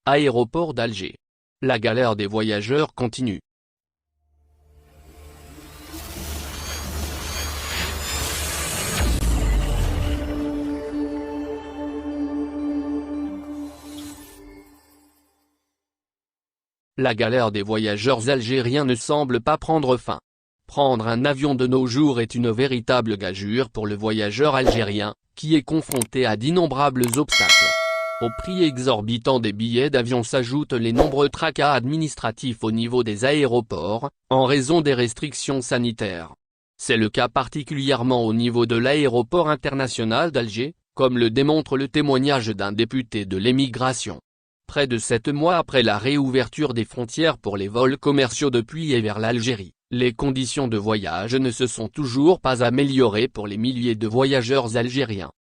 Aéroport d'Alger. La galère des voyageurs continue. La galère des voyageurs algériens ne semble pas prendre fin. Prendre un avion de nos jours est une véritable gageure pour le voyageur algérien, qui est confronté à d'innombrables obstacles. Au prix exorbitant des billets d'avion s'ajoutent les nombreux tracas administratifs au niveau des aéroports, en raison des restrictions sanitaires. C'est le cas particulièrement au niveau de l'aéroport international d'Alger, comme le démontre le témoignage d'un député de l'émigration. Près de 7 mois après la réouverture des frontières pour les vols commerciaux depuis et vers l'Algérie, les conditions de voyage ne se sont toujours pas améliorées pour les milliers de voyageurs algériens.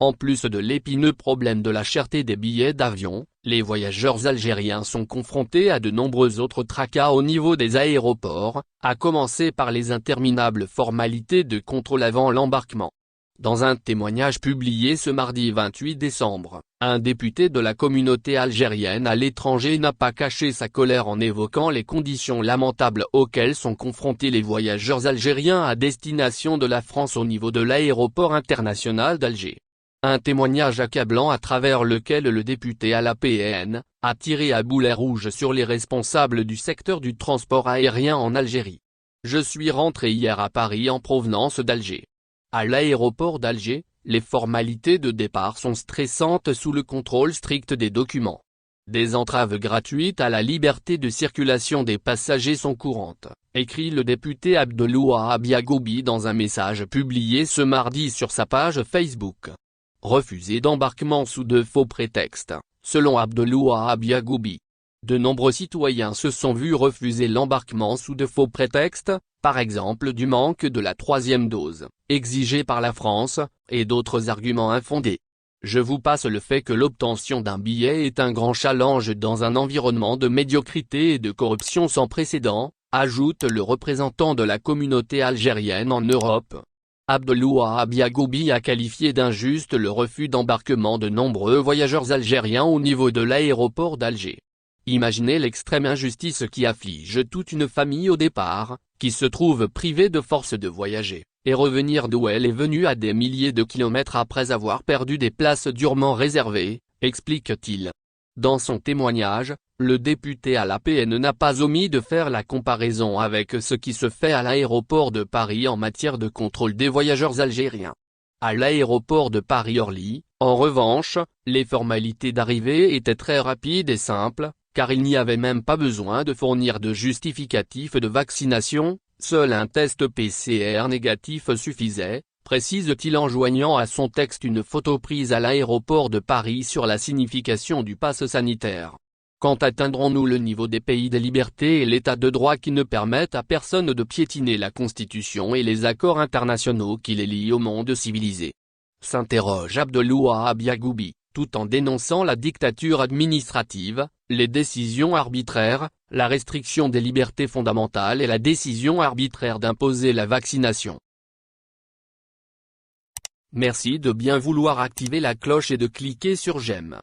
En plus de l'épineux problème de la cherté des billets d'avion, les voyageurs algériens sont confrontés à de nombreux autres tracas au niveau des aéroports, à commencer par les interminables formalités de contrôle avant l'embarquement. Dans un témoignage publié ce mardi 28 décembre, un député de la communauté algérienne à l'étranger n'a pas caché sa colère en évoquant les conditions lamentables auxquelles sont confrontés les voyageurs algériens à destination de la France au niveau de l'aéroport international d'Alger. Un témoignage accablant à travers lequel le député à l'APN a tiré à boulet rouge sur les responsables du secteur du transport aérien en Algérie. Je suis rentré hier à Paris en provenance d'Alger. À l'aéroport d'Alger, les formalités de départ sont stressantes sous le contrôle strict des documents. Des entraves gratuites à la liberté de circulation des passagers sont courantes, écrit le député Abdelwahab Yagoubi dans un message publié ce mardi sur sa page Facebook. Refusé d'embarquement sous de faux prétextes, selon Abdelwahab Yagoubi. De nombreux citoyens se sont vus refuser l'embarquement sous de faux prétextes, par exemple du manque de la 3e dose, exigée par la France, et d'autres arguments infondés. Je vous passe le fait que l'obtention d'un billet est un grand challenge dans un environnement de médiocrité et de corruption sans précédent, ajoute le représentant de la communauté algérienne en Europe. Abdelwahab Yagoubi a qualifié d'injuste le refus d'embarquement de nombreux voyageurs algériens au niveau de l'aéroport d'Alger. Imaginez l'extrême injustice qui afflige toute une famille au départ, qui se trouve privée de force de voyager, et revenir d'où elle est venue à des milliers de kilomètres après avoir perdu des places durement réservées, explique-t-il. Dans son témoignage, le député à l'APN n'a pas omis de faire la comparaison avec ce qui se fait à l'aéroport de Paris en matière de contrôle des voyageurs algériens. À l'aéroport de Paris-Orly, en revanche, les formalités d'arrivée étaient très rapides et simples, car il n'y avait même pas besoin de fournir de justificatif de vaccination, seul un test PCR négatif suffisait, précise-t-il en joignant à son texte une photo prise à l'aéroport de Paris sur la signification du pass sanitaire. Quand atteindrons-nous le niveau des pays des libertés et l'état de droit qui ne permettent à personne de piétiner la Constitution et les accords internationaux qui les lient au monde civilisé? S'interroge Abdelwahab Yagoubi, tout en dénonçant la dictature administrative, les décisions arbitraires, la restriction des libertés fondamentales et la décision arbitraire d'imposer la vaccination. Merci de bien vouloir activer la cloche et de cliquer sur j'aime.